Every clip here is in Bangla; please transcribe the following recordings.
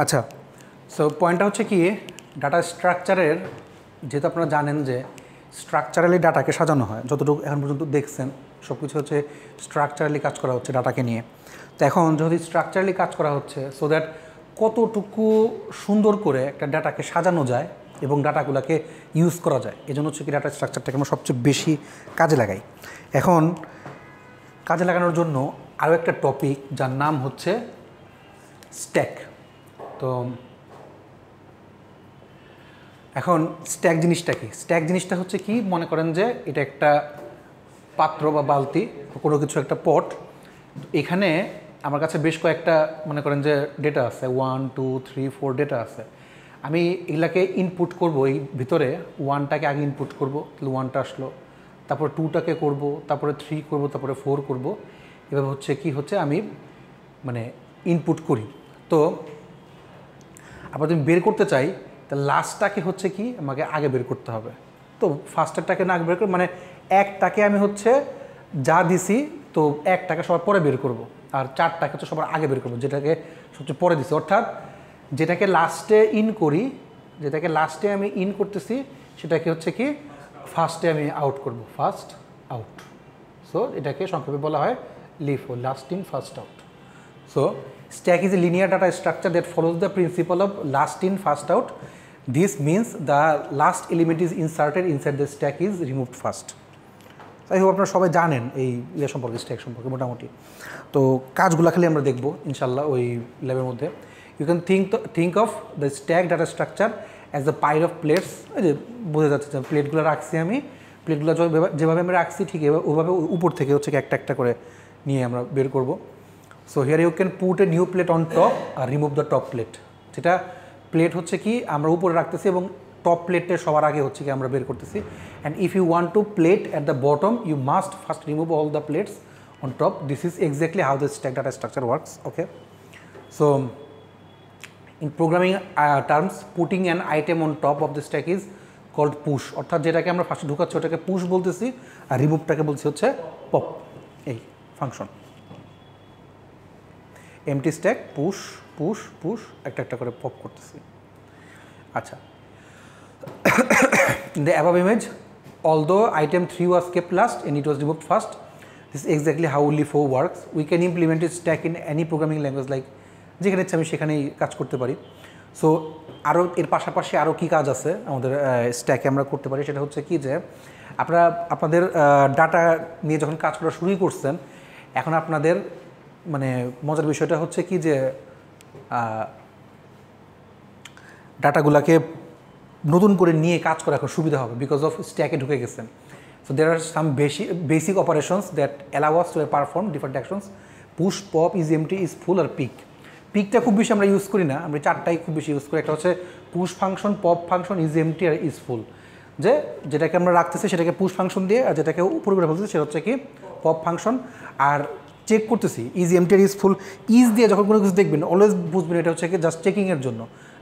আচ্ছা, সো পয়েন্টটা হচ্ছে কি, ডাটা স্ট্রাকচারের, যেহেতু আপনারা জানেন যে স্ট্রাকচারালি ডাটাকে সাজানো হয়, যতটুকু এখন পর্যন্ত দেখছেন সব কিছু হচ্ছে স্ট্রাকচারালি কাজ করা হচ্ছে ডাটাকে নিয়ে। তো এখন যদি স্ট্রাকচারালি কাজ করা হচ্ছে, সো দ্যাট কতটুকু সুন্দর করে একটা ডাটাকে সাজানো যায় এবং ডাটাগুলোকে ইউজ করা যায়, এই জন্য হচ্ছে কি ডাটা স্ট্রাকচারটাকে আমরা সবচেয়ে বেশি কাজে লাগাই। এখন কাজে লাগানোর জন্য আরও একটা টপিক, যার নাম হচ্ছে স্ট্যাক। তো এখন স্ট্যাক জিনিসটা কি? স্ট্যাক জিনিসটা হচ্ছে কি, মনে করেন যে এটা একটা পাত্র বা বালতি, কোনো কিছু একটা পট। এখানে আমার কাছে বেশ কয়েকটা মনে করেন যে ডেটা আছে, 1 2 3 4 ডেটা আছে। আমি এগুলাকে ইনপুট করব, এই ভিতরে 1টাকে আগে ইনপুট করব, তাহলে 1টা আসলো, তারপর 2টাকে করব, তারপরে 3 করব, তারপরে 4 করব। এভাবে হচ্ছে কি হচ্ছে আমি মানে ইনপুট করি। তো আবার তুমি বের করতে চাই, তা লাস্টটাকে হচ্ছে কি আমাকে আগে বের করতে হবে। তো ফার্স্টারটাকে না আগে বের করে, মানে একটাকে আমি হচ্ছে যা দিছি, তো একটাকে সবার পরে বের করব, আর 4টাকে হচ্ছে সবার আগে বের করবো, যেটাকে সবচেয়ে পরে দিছি। অর্থাৎ যেটাকে লাস্টে ইন করি, যেটাকে লাস্টে আমি ইন করতেছি, সেটাকে হচ্ছে কি ফার্স্টে আমি আউট করব, ফার্স্ট আউট। সো এটাকে সংক্ষেপে বলা হয় LIFO, last in first out. So stack is a linear data structure that follows the principle of last in first out. This means the last element is inserted inside the stack is removed first. তাই হোক আপনারা সবাই জানেন এই ইয়ে সম্পর্কে, স্ট্যাক সম্পর্কে মোটামুটি। তো কাজগুলো খালি আমরা দেখবো ইনশাল্লাহ ওই ল্যাবের মধ্যে। You can think of the stack data structure as the pile of plates. এই যে বোঝা যাচ্ছে যে প্লেটগুলো রাখছি আমি, প্লেটগুলো যেভাবে আমি রাখছি ঠিক ওইভাবে উপর থেকে হচ্ছে একটা একটা করে নিয়ে আমরা বের করবো। So here you can put a new plate on top আর রিমুভ দ্য টপ প্লেট। যেটা প্লেট হচ্ছে কি আমরা উপরে রাখতেছি এবং টপ প্লেটে সবার আগে হচ্ছে কি আমরা বের করতেছি। And if you want to plate at the bottom, you must first remove all the plates on top. This is exactly how the stack data structure works. Okay, so in programming terms, putting an item on top of the stack is called push. অর্থাৎ যেটাকে আমরা ফার্স্টে ঢুকাচ্ছি ওটাকে পুশ বলতেছি, আর রিমুভটাকে বলছি হচ্ছে পপ। এই function empty stack, push push push, একটা একটা করে পপ করতেছি। আচ্ছা, in the above image, although item 3 was kept last and it was removed first, this is exactly how LIFO works. We can implement a stack in any programming language, like যেখানে ইচ্ছা আমি সেখানেই কাজ করতে পারি। সো আরও এর পাশাপাশি আরও কী কাজ আছে আমাদের স্ট্যাকে আমরা করতে পারি, সেটা হচ্ছে কি যে আপনারা আপনাদের ডাটা নিয়ে যখন কাজ করা শুরুই করছেন, এখন আপনাদের মানে মজার বিষয়টা হচ্ছে কি যে ডাটাগুলোকে নতুন করে নিয়ে কাজ করা এখন সুবিধা হবে, বিকজ অফ স্ট্যাকে ঢুকে গেছেন। So there are some basic operations that allow us to perform different actions: push, pop, is empty, is full আর পিক। পিকটা খুব বেশি আমরা ইউজ করি না, আমরা 4টাই খুব বেশি ইউজ করি। একটা হচ্ছে push function, pop function, is empty আর ইজ ফুল। যেটাকে আমরা রাখতেছি সেটাকে পুশ ফাংশন দিয়ে, আর যেটাকে উপরে করে ফেলতেছি সেটা হচ্ছে কি পপ ফাংশন। আর চেক করতেছি ইজ এমটি আর ইজ ফুল। ইজ দিয়ে যখন কোনো কিছু দেখবেন অলওয়েজ বুঝবেন এটা হচ্ছে কি জাস্ট চেকিংয়ের জন্য,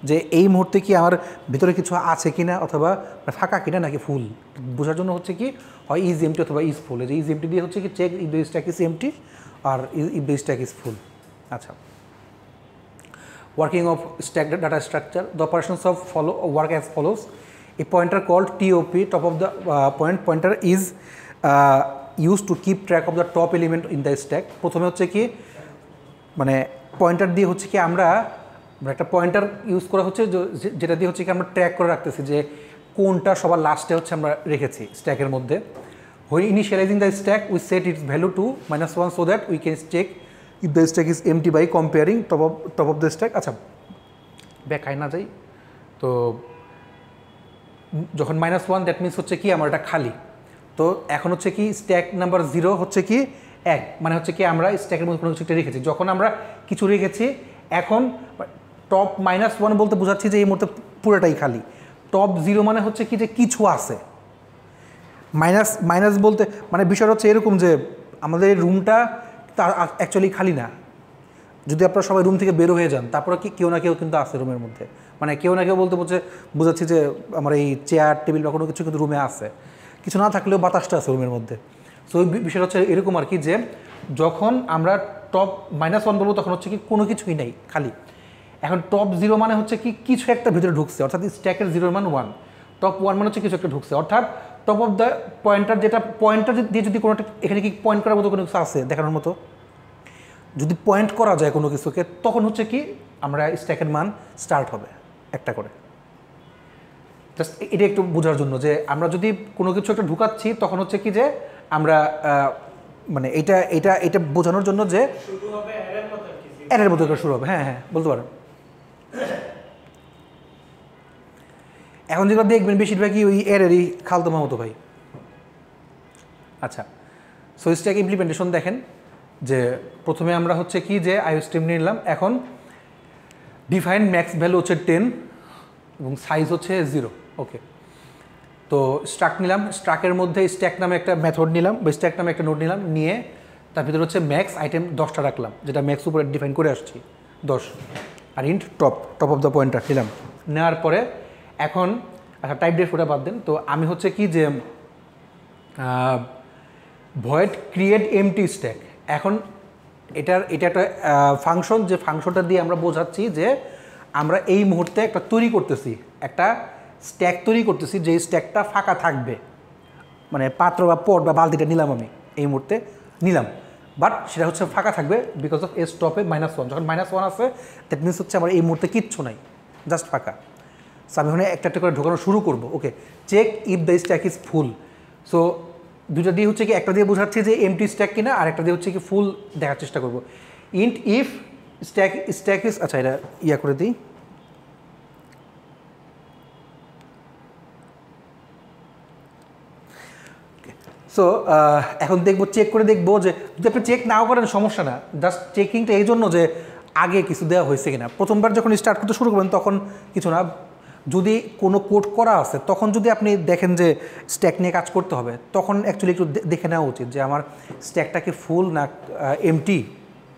যে এই মুহূর্তে কি আমার ভিতরে কিছু আছে কিনা, অথবা ফাঁকা কিনা নাকি ফুল, বোঝার জন্য হচ্ছে কি হয় ইজ এমটি অথবা ইজ ফুল। এই যে ইজ এমটি দিয়ে হচ্ছে কি check if the stack is empty আর if the stack is full. আচ্ছা, working of stack data structure, the operations of work as follows. A pointer called TOP, top of the pointer, is used to keep track of the top element in the stack. প্রথমে হচ্ছে কি মানে পয়েন্টার দিয়ে হচ্ছে কি আমরা একটা পয়েন্টার ইউজ করা হচ্ছে, যেটা দিয়ে হচ্ছে কি আমরা ট্র্যাক করে রাখতেছি যে কোনটা সবার লাস্টে হচ্ছে আমরা রেখেছি স্ট্যাকের মধ্যে। When initializing the stack, we set its value to -1 so that we can check if the stack is empty by comparing top of the stack. আচ্ছা, ব্যাখ্যায় না যাই, তো যখন -1 দ্যাট মিনস হচ্ছে কি আমার এটা খালি। তো এখন হচ্ছে কি স্ট্যাক নাম্বার 0 হচ্ছে কি 1, মানে হচ্ছে কি আমরা স্ট্যাকের মধ্যে কোনো কিছু একটা রেখেছি। যখন আমরা কিছু রেখেছি, এখন টপ -1 বলতে বোঝাচ্ছি যে এই মুহূর্তে পুরোটাই খালি। টপ 0 মানে হচ্ছে কি যে কিছু আছে। মাইনাস বলতে মানে বিষয়টা হচ্ছে এরকম যে আমাদের রুমটা অ্যাকচুয়ালি খালি না। যদি আপনারা সবাই রুম থেকে বের হয়ে যান, তারপরে কি কেউ না কেউ কিন্তু আছে রুমের মধ্যে, মানে কেউ না কেউ বলতে বোঝাচ্ছি যে আমার এই চেয়ার টেবিল বা কোনো কিছু কিন্তু রুমে আছে, কিছু না থাকলেও বাতাসটা আছে রুমের মধ্যে। সো ওই বিষয়টা হচ্ছে এরকম আর কি, যে যখন আমরা টপ -1 বলবো তখন হচ্ছে কি কোনো কিছুই নেই, খালি। এখন টপ 0 মানে হচ্ছে কি কিছু একটা ভিতরে ঢুকছে, অর্থাৎ স্ট্যাকের 0 মান 1, টপ 1 মানে হচ্ছে কিছু একটা ঢুকছে, অর্থাৎ টপ অফ দ্য পয়েন্টার, যেটা পয়েন্টার দিয়ে যদি কোনো এখানে কি পয়েন্ট করার মতো কোনো কিছু আছে দেখানোর মতো, যদি পয়েন্ট করা যায় কোনো কিছুকে, তখন হচ্ছে কি আমরা স্ট্যাকের মান স্টার্ট হবে একটা করে। জাস্ট এটা একটু বোঝার জন্য যে আমরা যদি কোনো কিছু একটা ঢুকাচ্ছি তখন হচ্ছে কি যে আমরা মানে এটা এটা এটা বোঝানোর জন্য যে অ্যারের মতো শুরু হবে। হ্যাঁ হ্যাঁ বলতে পারেন। এখন যেগুলো দেখবেন বেশিরভাগই ওই অ্যারেরই খালতোমা মতো ভাই। আচ্ছা, সো স্ট্যাক ইমপ্লিমেন্টেশন দেখেন যে প্রথমে আমরা হচ্ছে কি যে আইওস্ট্রিম নিয়ে নিলাম। এখন ডিফাইন ম্যাক্স ভ্যালু হচ্ছে 10 এবং সাইজ হচ্ছে 0। ওকে, তো স্ট্রাক নিলাম, স্ট্রাকের মধ্যে স্ট্যাক নামে একটা মেথড নিলাম বা স্ট্যাক নামে একটা নোড নিলাম, নিয়ে তার ভিতরে হচ্ছে ম্যাক্স আইটেম 10টা রাখলাম, যেটা ম্যাক্স উপরে ডিফাইন করে আসছি 10, আর int top of the pointer নিলাম। নেওয়ার পরে এখন আচ্ছা টাইপ ডেট ওটা বাদ দেন, তো আমি হচ্ছে কি যে ভয়েড ক্রিয়েট এমটি স্ট্যাক, এখন এটা একটা ফাংশন, যে ফাংশনটা দিয়ে আমরা বোঝাচ্ছি যে আমরা এই মুহূর্তে একটা তৈরি করতেছি, একটা স্ট্যাক তৈরি করতেছি, যে স্ট্যাকটা ফাঁকা থাকবে, মানে পাত্র বা পট বা বালতিটা নিলাম আমি এই মুহূর্তে নিলাম, বাট সেটা হচ্ছে ফাঁকা থাকবে বিকজ অফ এস টপে -1, যখন -1 আছে দ্যাট মিনস হচ্ছে আমার এই মুহূর্তে কিচ্ছু নাই, জাস্ট ফাঁকা। সো আমি ওখানে একটা একটা করে ঢোকানো শুরু করবো। Okay, check if the stack is full. So দুইটা দিয়ে হচ্ছে কি, একটা দিয়ে বোঝাচ্ছি যে এমটি স্ট্যাক কিনা, আর একটা দিয়ে হচ্ছে কি ফুল দেখার চেষ্টা করবো। ইন্ট ইফ স্ট্যাক ইজ, আচ্ছা এটা ইয়া করে দিই, সো এখন দেখবো, চেক করে দেখবো, যে যদি আপনি চেক নাও করেন সমস্যা না, জাস্ট চেকিংটা এই জন্য যে আগে কিছু দেওয়া হয়েছে কিনা। প্রথমবার যখন স্টার্ট করতে শুরু করবেন তখন কিছু না, যদি কোনো কোড করা আছে তখন যদি আপনি দেখেন যে স্ট্যাক নিয়ে কাজ করতে হবে, তখন অ্যাকচুয়ালি একটু দেখে নেওয়া উচিত যে আমার স্ট্যাকটা কি ফুল না এমটি,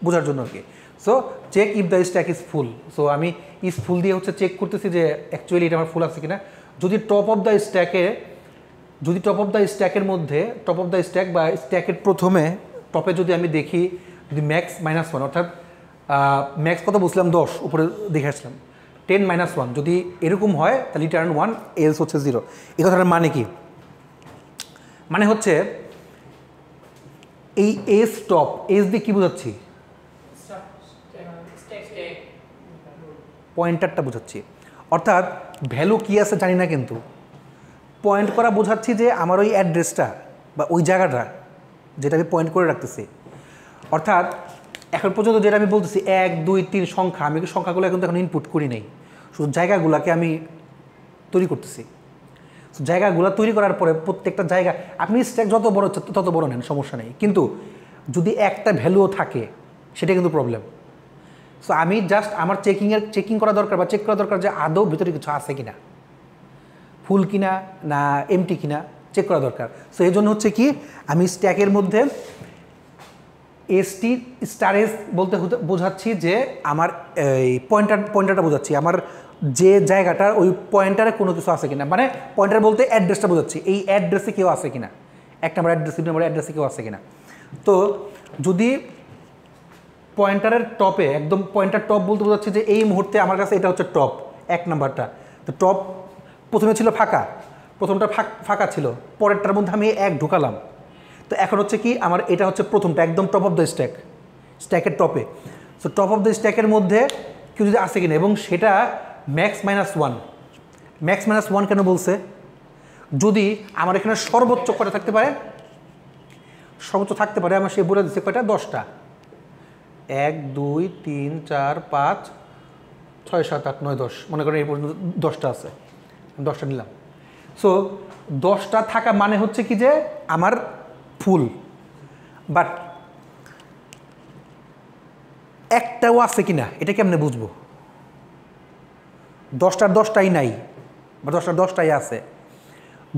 বোঝার জন্য আর কি। So check if the stack is full. So আমি ইজ ফুল দিয়ে হচ্ছে চেক করতেছি যে অ্যাকচুয়ালি এটা আমার ফুল আছে কিনা। যদি টপ অফ দ্য স্ট্যাকের মধ্যে টপ অফ দ্য স্ট্যাক বা স্ট্যাকের প্রথমে টপে যদি আমি দেখি যদি ম্যাক্স -1, অর্থাৎ ম্যাক্স কত বুঝলাম 10, উপরে দেখে আসলাম 10 - 1, যদি এরকম হয় তাহলে রিটার্ন 1, এলস হচ্ছে 0। এই কথাটার মানে কি? মানে হচ্ছে এই এস টপ, এস দিয়ে কী বোঝাচ্ছি? পয়েন্টারটা বোঝাচ্ছি, অর্থাৎ ভ্যালু কী আছে জানি না, কিন্তু পয়েন্ট করা বোঝাচ্ছি যে আমার ওই অ্যাড্রেসটা বা ওই জায়গাটা যেটা আমি পয়েন্ট করে রাখতেছি। অর্থাৎ এখন পর্যন্ত যেটা আমি বলতেছি 1, 2, 3 সংখ্যা, আমি সংখ্যাগুলো কিন্তু এখন ইনপুট করি নাই, শুধু জায়গাগুলোকে আমি তৈরি করতেছি। জায়গাগুলো তৈরি করার পরে প্রত্যেকটা জায়গা আপনি স্ট্যাক যত বড় হচ্ছে তত বড় নেন, সমস্যা নেই, কিন্তু যদি একটা ভ্যালুও থাকে সেটা কিন্তু প্রবলেম। সো আমি জাস্ট আমার চেকিং করা দরকার বা চেক করা দরকার যে আদৌ ভিতরে কিছু আছে কিনা, ফুল কিনা না এমটি কিনা চেক করা দরকার। সো এই জন্য হচ্ছে কি আমি স্ট্যাকের মধ্যে এসটি স্টারেজ বলতে বোঝাচ্ছি যে আমার এই পয়েন্টারটা বোঝাচ্ছি, আমার যে জায়গাটা ওই পয়েন্টারে কোনো কিছু আছে কিনা, মানে পয়েন্টার বলতে অ্যাড্রেসটা বোঝাচ্ছি, এই অ্যাড্রেসে কেউ আছে কিনা, এক নম্বর অ্যাড্রেস, 2 নম্বর অ্যাড্রেসে কেউ আছে কিনা। তো যদি পয়েন্টারের টপে একদম পয়েন্টার টপ বলতে বোঝাচ্ছি যে এই মুহূর্তে আমার কাছে এটা হচ্ছে টপ 1 নাম্বারটা, তো টপ প্রথমে ছিল ফাঁকা, প্রথমটা ফাঁকা ছিল, পরেরটার মধ্যে আমি 1 ঢুকালাম, তো এখন হচ্ছে কি আমার এটা হচ্ছে প্রথমটা একদম টপ অফ দ্য স্ট্যাকের টপে। সো টপ অফ দ্য স্ট্যাকের মধ্যে কেউ যদি আসে কিনা, এবং সেটা ম্যাক্স -1 কেন বলছে? যদি আমার এখানে সর্বোচ্চ কয়টা থাকতে পারে, সর্বোচ্চ থাকতে পারে আমার সে বলে দিচ্ছে কয়টা, 10টা, 1, 2, 3, 4, 5, 6, 7, 8, 9, 10, মনে করেন এই পর্যন্ত 10টা আছে, 10টা নিলাম। সো 10টা থাকা মানে হচ্ছে কি যে আমার ফুল, বাট একটাও আছে কিনা এটা কেমনে বুঝবো? 10টার 10টাই নাই বা 10টার 10টাই আছে।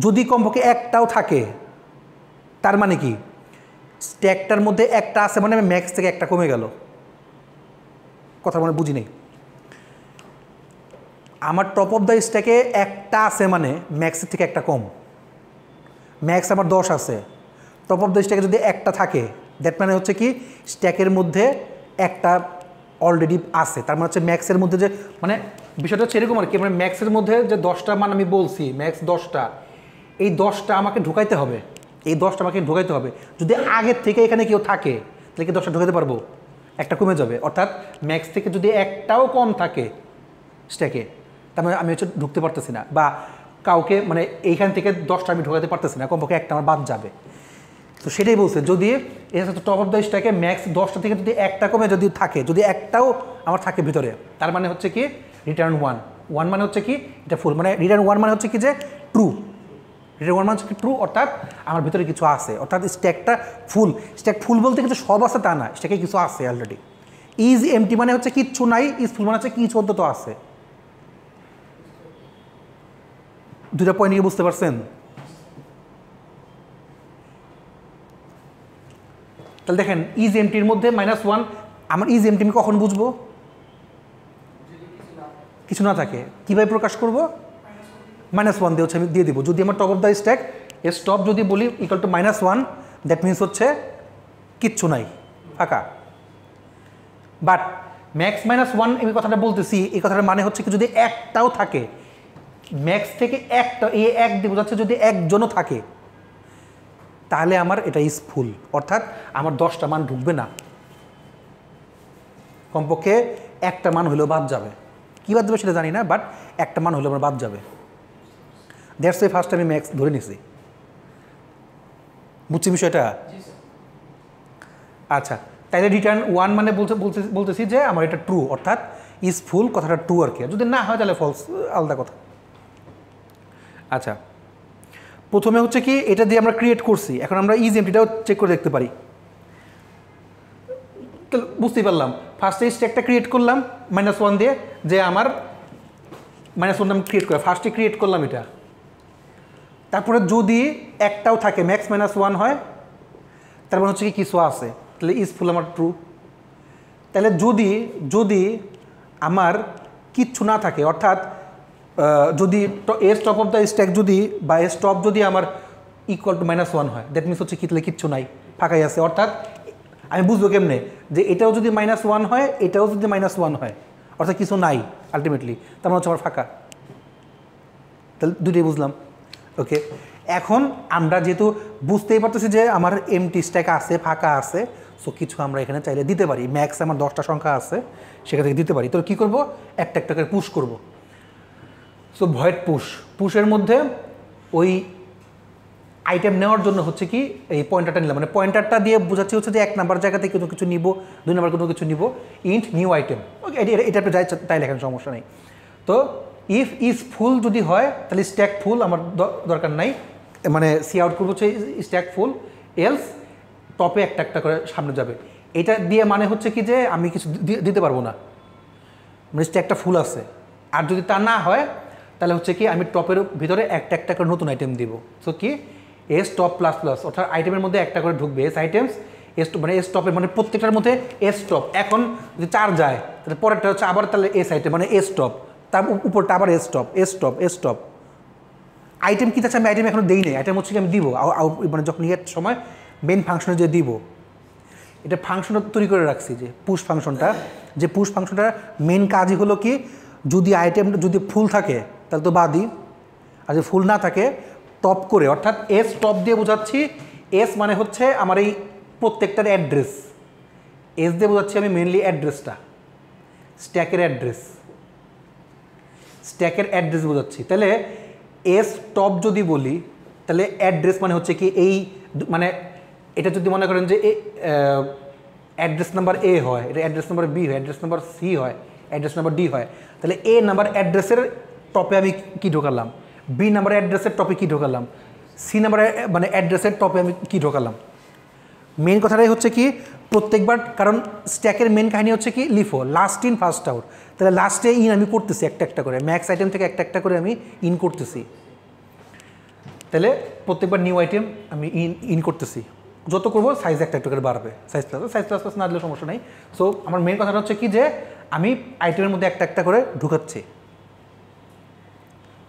যদি কমপক্ষে একটাও থাকে তার মানে কি স্ট্যাকটার মধ্যে একটা আছে, মানে আমি ম্যাক্স থেকে একটা কমে গেল, কথা মানে বুঝি নেই। আমার টপ অফ দ্য স্ট্যাকে একটা আছে মানে ম্যাক্সের থেকে একটা কম, ম্যাক্স আমার 10 আছে, টপ অফ দ্য স্ট্যাকে যদি একটা থাকে দ্যাট মানে হচ্ছে কি স্ট্যাকের মধ্যে একটা অলরেডি আছে, তার মানে হচ্ছে ম্যাক্সের মধ্যে যে মানে বিষয়টা হচ্ছে এরকম আর কি, মানে ম্যাক্সের মধ্যে যে 10টা মান আমি বলছি, ম্যাক্স 10টা, এই 10টা আমাকে ঢুকাইতে হবে, এই 10টা আমাকে ঢুকাইতে হবে। যদি আগের থেকে এখানে কেউ থাকে তাহলে কি 10টা ঢুকাইতে পারবো? একটা কমে যাবে, অর্থাৎ ম্যাক্স থেকে যদি একটাও কম থাকে স্ট্যাকে, তার মানে আমি হচ্ছে ঢুকতে পারতেছি না, বা কাউকে মানে এইখান থেকে 10টা আমি ঢোকাতে পারতেছি না, কমপক্ষে একটা আমার বাদ যাবে। তো সেটাই বলছে, যদি এর সাথে টপ অফ দ্য স্ট্যাকে ম্যাক্স 10টা থেকে যদি একটা কমে যদি থাকে, যদি একটাও আমার থাকে ভিতরে, তার মানে হচ্ছে কি রিটার্ন 1। 1 মানে হচ্ছে কি এটা ফুল, মানে রিটার্ন 1 মানে হচ্ছে কি যে ট্রু, রিটার্ন 1 মানে হচ্ছে কি ট্রু, অর্থাৎ আমার ভিতরে কিছু আছে, অর্থাৎ স্ট্যাকটা ফুল। স্ট্যাক ফুল বলতে কিন্তু সব আছে তা না, স্ট্যাকে কিছু আছে অলরেডি। ইজ এমটি মানে হচ্ছে কিচ্ছু নাই, ইজ ফুল মানে হচ্ছে কিছু অন্তত আছে। দুটা পয়েন্ট কি বুঝতে পারছেন? তাহলে দেখেন ইজ এমটির মধ্যে -1, আমার ইজ এমটি আমি কখন বুঝবো? কিছু না থাকে। কীভাবে প্রকাশ করবো? -1 দিয়ে হচ্ছে আমি দিয়ে দিব। যদি আমার টপ অফ দ্য স্ট্যাক এর স্টপ যদি বলি ইকুয়াল টু -1, দ্যাট মিনস হচ্ছে কিচ্ছু নাই, ফাঁকা। বাট ম্যাক্স -1 আমি কথাটা বলতেছি, এই কথাটার মানে হচ্ছে কি যদি একটাও থাকে, ম্যাক্স থেকে একটা, এই এক দিয়ে বোঝাচ্ছে যদি একজনও থাকে, তাহলে আমার এটা ইজ ফুল, অর্থাৎ আমার 10টা মান ঢুকবে না, কমপক্ষে একটা মান হলেও বাদ যাবে। কী বাদ যাবে সেটা জানি না, বাট একটা মান হলেও আমার বাদ যাবে। দ্যাটস ওয়াই ফার্স্ট আমি ম্যাক্স ধরে নিছি। বুঝছি বিষয়টা? আচ্ছা, তাইলে রিটার্ন 1 মানে বলতেছি যে আমার এটা ট্রু, অর্থাৎ ইজ ফুল কথাটা ট্রু আর কি। যদি না হয় তাহলে ফলস, আলাদা কথা। আচ্ছা, প্রথমে হচ্ছে কি এটা দিয়ে আমরা ক্রিয়েট করছি, এখন আমরা ইজ এমটিটাও চেক করে দেখতে পারি। তাহলে বুঝতেই পারলাম, ফার্স্টে স্ট্যাকটা ক্রিয়েট করলাম -1 দিয়ে, যে আমার -1 আমি ক্রিয়েট করে ফার্স্টে ক্রিয়েট করলাম এটা। তারপরে যদি একটাও থাকে, ম্যাক্স -1 হয়, তারপর হচ্ছে কি কিছু আছে, তাহলে ইজ ফুল আমার ট্রু। তাহলে যদি আমার কিচ্ছু না থাকে, অর্থাৎ যদি S top of the stack যদি বা এস টপ যদি আমার ইকুয়াল টু -1 হয়, দ্যাট মিনস হচ্ছে কি তাহলে কিচ্ছু নাই, ফাঁকাই আছে। অর্থাৎ আমি বুঝবো কেমনে যে এটাও যদি -1 হয়, এটাও যদি -1 হয়, অর্থাৎ কিছু নাই আলটিমেটলি, তার মানে হচ্ছে আমার ফাঁকা। তাহলে দুটোই বুঝলাম। ওকে, এখন আমরা যেহেতু বুঝতেই পারতেছি যে আমার এমটি স্ট্যাক আছে, ফাঁকা আছে, সো কিছু আমরা এখানে চাইলে দিতে পারি। ম্যাক্স আমার 10টা সংখ্যা আছে, সেখান থেকে দিতে পারি। তো কী করবো? একটা একটা করে পুশ করবো। সো ভয়েড পুশের মধ্যে ওই আইটেম নেওয়ার জন্য হচ্ছে কি এই পয়েন্টারটা নিলাম, মানে পয়েন্টারটা দিয়ে বোঝাচ্ছি হচ্ছে যে 1 নাম্বার জায়গাতে কোনো কিছু নিব, 2 নাম্বার কোনো কিছু নিব, ইন্ট নিউ আইটেম। ওকে, এটা আপনি যাই তাই লেখার সমস্যা নেই। তো ইফ ইজ ফুল যদি হয় তাহলে স্ট্যাক ফুল আমার দরকার নাই, মানে সি আউট করবো হচ্ছে স্ট্যাক ফুল, এলস টপে একটা একটা করে সামনে যাবে। এটা দিয়ে মানে হচ্ছে কি যে আমি কিছু দিতে পারবো না, মানে স্ট্যাকটা ফুল আছে। আর যদি তা না হয় তাহলে হচ্ছে কি আমি টপের ভিতরে একটা একটা করে নতুন আইটেম দিব। সো কি এস টপ প্লাস প্লাস, অর্থাৎ আইটেমের মধ্যে একটা করে ঢুকবে এস আইটেমস, এস মানে এস টপের মানে প্রত্যেকটার মধ্যে এস টপ। এখন যদি 4 যায় তাহলে পরেরটা হচ্ছে আবার তাহলে এস আইটেম মানে এস টপ, তার উপরটা আবার S top S top S top. Item কী আছে আমি আইটেম এখনো দিই নেই, আইটেম হচ্ছে কি আমি দিব মানে যখন ইয়ের সময় মেন ফাংশনে যে দিব, এটা ফাংশনটা তৈরি করে রাখছি যে পুশ ফাংশনটা, যে পুশ ফাংশনটা মেন কাজই হলো কি যদি আইটেমটা যদি ফুল থাকে তাহলে তো বাদই, আর যদি ফুল না থাকে টপ করে, অর্থাৎ এস টপ দিয়ে বোঝাচ্ছি। এস মানে হচ্ছে আমার এই প্রত্যেকটার অ্যাড্রেস, এস দিয়ে বোঝাচ্ছি আমি মেনলি অ্যাড্রেসটা, স্ট্যাকের অ্যাড্রেস বোঝাচ্ছি। তাহলে এস টপ যদি বলি তাহলে অ্যাড্রেস মানে হচ্ছে কি এই মানে এটা যদি মনে করেন যে অ্যাড্রেস নাম্বার এ হয়, এটা অ্যাড্রেস নাম্বার বি হয়, অ্যাড্রেস নাম্বার সি হয়, অ্যাড্রেস নাম্বার ডি হয়, তাহলে এ নাম্বার অ্যাড্রেসের টপে আমি কি ঢোকালাম, বি নাম্বার অ্যাড্রেসের টপে কি ঢোকালাম, সি নাম্বার মানে অ্যাড্রেসের টপে আমি কি ঢোকালাম। মেন কথাটাই হচ্ছে কি প্রত্যেকবার, কারণ স্ট্যাকের মেন কাহিনী হচ্ছে কি LIFO last in first out, তাহলে লাস্টে ইন আমি করতেছি একটা একটা করে, ম্যাক্স আইটেম থেকে একটা একটা করে আমি ইন করতেছি। তাহলে প্রত্যেকবার নিউ আইটেম আমি ইন করতেছি, যত করবো সাইজ একটা একটু করে বাড়বে, সাইজ প্লাস না দিলে সমস্যা নেই। সো আমার মেন কথাটা হচ্ছে কি যে আমি আইটেমের মধ্যে একটা একটা করে ঢুকাচ্ছি।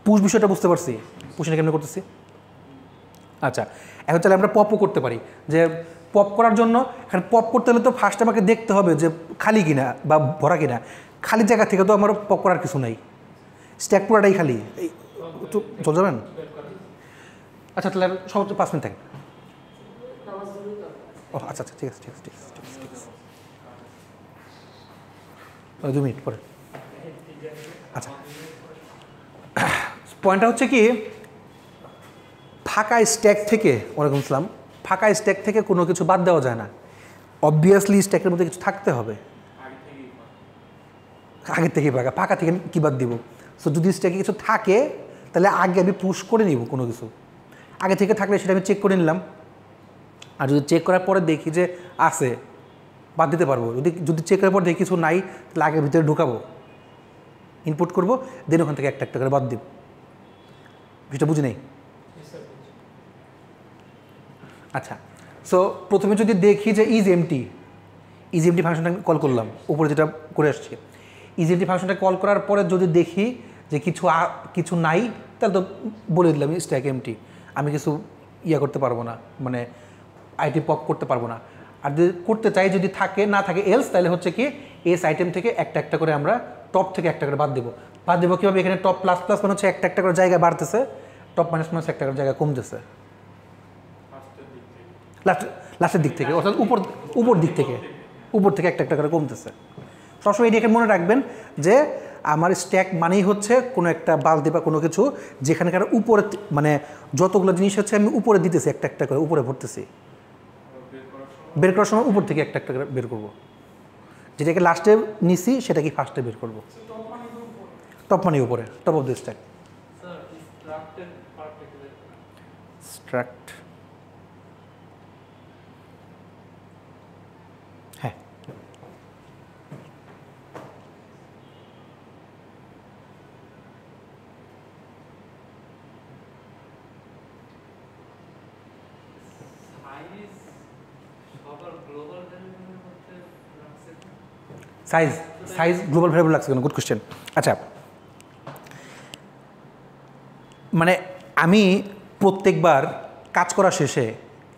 পুশ বিষয়টা বুঝতে পারছি, পুশটা কেমন করতেছি। আচ্ছা, এখন তাহলে আমরা পপও করতে পারি, যে পপ করার জন্য এখানে পপ করতে হলে তো ফার্স্ট আমাকে দেখতে হবে যে খালি কিনা বা ভরা কিনা। খালি জায়গা থেকে তো আমার পপ করার কিছু নাই, স্ট্যাক পুরাটাই খালি। একটু চলে যাবেন? আচ্ছা তাহলে সর্বোচ্চ 5 মিনিট থাকেন। ও আচ্ছা আচ্ছা ঠিক আছে ঠিক আছে ঠিক আছে ঠিক আছে ঠিক আছে 2 মিনিট পরে। আচ্ছা পয়েন্টটা হচ্ছে কি, ফাঁকা স্ট্যাক থেকে, ওয়ালাইকুম আসসালাম, ফাঁকা স্ট্যাক থেকে কোনো কিছু বাদ দেওয়া যায় না, অবভিয়াসলি স্ট্যাকের মধ্যে কিছু থাকতে হবে। আগের থেকেই ফাঁকা, ফাঁকা থেকে কী বাদ দিব? সো যদি স্ট্যাকে কিছু থাকে তাহলে আগে আমি পুশ করে নিব কোনো কিছু, আগে থেকে থাকলে সেটা আমি চেক করে নিলাম। আর যদি চেক করার পরে দেখি যে আছে, বাদ দিতে পারবো। যদি যদি চেক করার পর দেখি কিছু নাই, তাহলে আগের ভিতরে ঢুকাবো, ইনপুট করবো, দেন ওখান থেকে একটা একটা করে বাদ দিব। সেটা বুঝি নেই? আচ্ছা সো প্রথমে যদি দেখি যে ইজ এমটি ফাংশনটা আমি কল করলাম, উপরে যেটা করে আসছি, ইজ এমটি ফাংশনটা কল করার পরে যদি দেখি যে কিছু নাই, তাহলে তো বলে দিলাম স্ট্যাক এমটি, আমি কিছু করতে পারবো না, মানে আইটি পপ করতে পারবো না। আর যদি করতে চাই, যদি থাকে না থাকে এলস, তাহলে হচ্ছে কি এস আইটেম থেকে একটা একটা করে আমরা টপ থেকে একটা করে বাদ দেবো। কীভাবে? এখানে টপ প্লাস প্লাস মানে হচ্ছে একটা একটা করে জায়গা বাড়তেছে, টপ মাইনাস মাইনাস একটা করে জায়গা কমতেছে লাস্টের দিক থেকে, অর্থাৎ উপর দিক থেকে একটা একটা করে কমতেছে। সবসময় এটি মনে রাখবেন যে আমার স্ট্যাক মানেই হচ্ছে কোনো একটা বালতি বা কোনো কিছু যেখানকার উপরে, মানে যতগুলো জিনিস হচ্ছে আমি উপরে দিতেছি, একটা একটা করে উপরে ভরতেছি, বের করার সময় উপর থেকে একটা একটা করে বের করবো, যেটাকে লাস্টে নিছি সেটাকে ফার্স্টে বের করবো। টপ মানে উপরে, top of the stack. Struct, হ্যাঁ সাইজ গ্লোবাল ভ্যারিয়েবল লাগছে কেন? Good question. আচ্ছা মানে আমি প্রত্যেকবার কাজ করা শেষে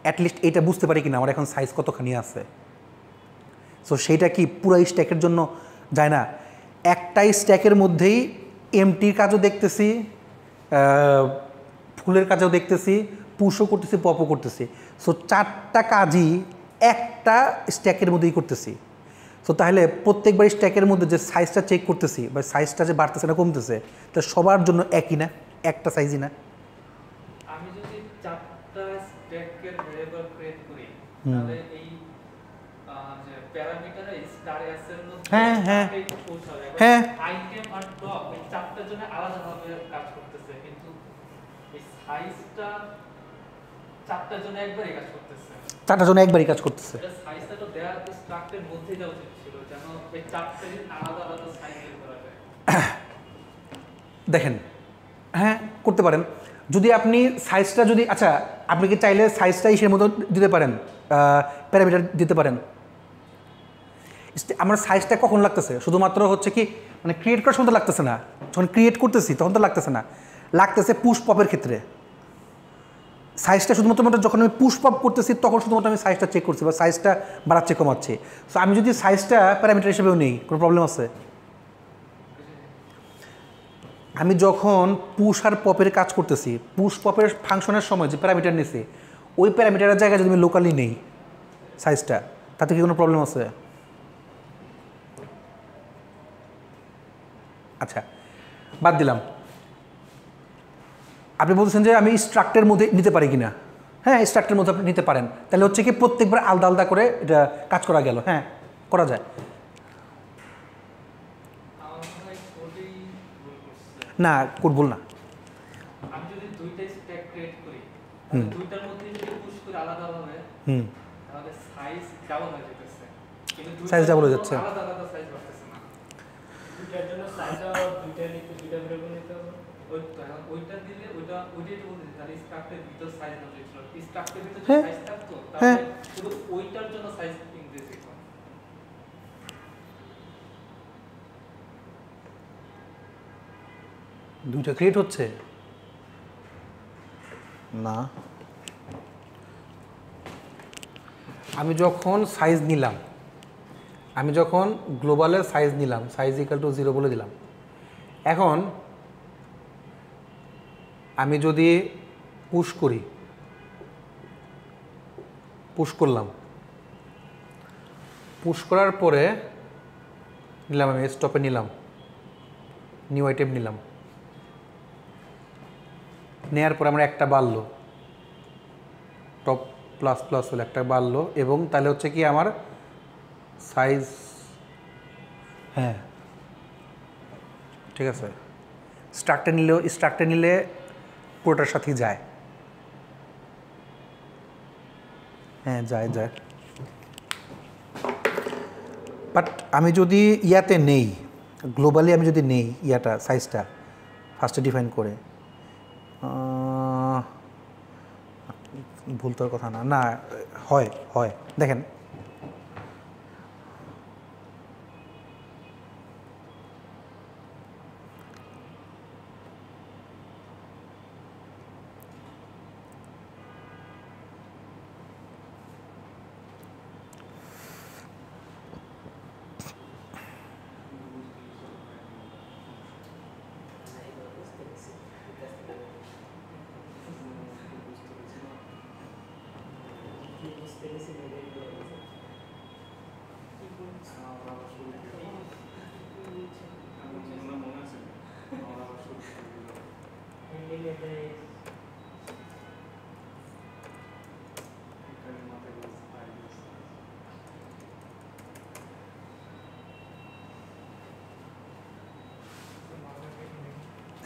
অ্যাটলিস্ট এটা বুঝতে পারি কিনা আমার এখন সাইজ কতখানি আছে। সো সেইটা কি পুরো স্ট্যাকের জন্য যায় না, একটাই স্ট্যাকের মধ্যেই এমটির কাজও দেখতেছি, ফুলের কাজও দেখতেছি, পুশও করতেছি, পপও করতেছি। সো 4টা কাজই একটা স্ট্যাকের মধ্যেই করতেছি। তো তাহলে প্রত্যেকবার স্ট্যাকের মধ্যে যে সাইজটা চেক করতেছি বা সাইজটা যে বাড়তেছে না কমতেছে, তা সবার জন্য একই না, একটা সাইজই না। আমি যদি 4টা স্ট্যাকের ভেরিয়েবল ক্রিয়েট করি, তাহলে এই যে প্যারামিটারে স্টার এস এর মধ্যে হ্যাঁ আইটেম আর টপ এই 4টার জন্য আলাদাভাবে কাজ করতেছে, কিন্তু এই সাইজটা 4টার জন্য একবারই কাজ করতেছে। 4টার জন্য একবারই কাজ করতেছে। এটা সাইজটা তো দেয়া তো স্ট্রাকচারের মধ্যেই দেওয়া উচিত ছিল, যেন এই 4টারই আলাদা আলাদা সাইজ করা যায়। দেখেন, হ্যাঁ করতে পারেন যদি আপনি সাইজটা যদি, আচ্ছা আপনি কি চাইলে সাইজটা ইসের মতো দিতে পারেন, প্যারামিটার দিতে পারেন। আমার সাইজটা কখন লাগতেছে? শুধুমাত্র হচ্ছে কি মানে ক্রিয়েট করার সময় তো লাগতেছে না, যখন ক্রিয়েট করতেছি তখন তো লাগতেছে না, লাগতেছে পুশ পপের ক্ষেত্রে। সাইজটা শুধুমাত্র যখন আমি পুশ পপ করতেছি তখন শুধুমাত্র আমি সাইজটা চেক করছি বা সাইজটা বাড়াচ্ছে কমাচ্ছি। সো আমি যদি সাইজটা প্যারামিটার হিসেবেও নেই, কোনো প্রবলেম আছে? আমি যখন পুশ আর পপের কাজ করতেছি, পুশ পপের ফাংশনের সময় যে প্যারামিটার নিছি, ওই প্যারামিটারের জায়গায় যদি আমি লোকালি নেই সাইজটা, তাতে কি কোনো প্রবলেম আছে? আচ্ছা বাদ দিলাম। আপনি বলছেন যে আমি স্ট্রাক্টের মধ্যে নিতে পারি কিনা? হ্যাঁ স্ট্রাক্টের মধ্যে আপনি নিতে পারেন। তাহলে হচ্ছে কি প্রত্যেকবার আলাদা আলাদা করে এটা কাজ করা গেল। হ্যাঁ করা যায় না, কোড ভুল না। আমি যদি দুইটা স্ট্যাক ক্রিয়েট করি, দুইটার মধ্যে যদি পুশ করে আলাদাভাবে, তাহলে সাইজ ডাবল হয়ে যাচ্ছে, কিন্তু সাইজ ডাবল হয়ে যাচ্ছে, আলাদা আলাদা সাইজ বাড়তেছে না। দুইটার জন্য সাইজটা দুইটা ভেরিয়েবল নিতে হবে। ওইটা দিলে ওইটাই তো বলতেছি, তাহলে স্ট্রাকচারের ভিতর সাইজ না ছিল, স্ট্রাকচারের ভিতর যে সাইজ থাকতো, তাহলে শুধু ওইটার জন্য সাইজ ইনক্রিজ হতো। দুইটা ক্রিয়েট হচ্ছে না, আমি যখন সাইজ নিলাম, আমি যখন গ্লোবালের সাইজ নিলাম, সাইজ ইকাল টু 0 বলে দিলাম, এখন আমি যদি পুশ করি, পুশ করলাম, পুশ করার পরে নিলাম, আমি স্টপে নিলাম, নিউ আইটেম নিলাম, নেওয়ার পরে আমার একটা বাড়লো, টপ প্লাস প্লাস হলে একটা বাড়লো, এবং তাহলে হচ্ছে কি আমার সাইজ, হ্যাঁ ঠিক আছে, স্ট্রাকটা নিলে পুরোটার সাথেই যায়, হ্যাঁ যায় যায়। বাট আমি যদি ইয়াতে নেই, গ্লোবালি আমি যদি নেই ইয়াটা সাইজটা ফার্স্টে ডিফাইন করে, ভুল তোর কথা না, না হয় হয় দেখেন,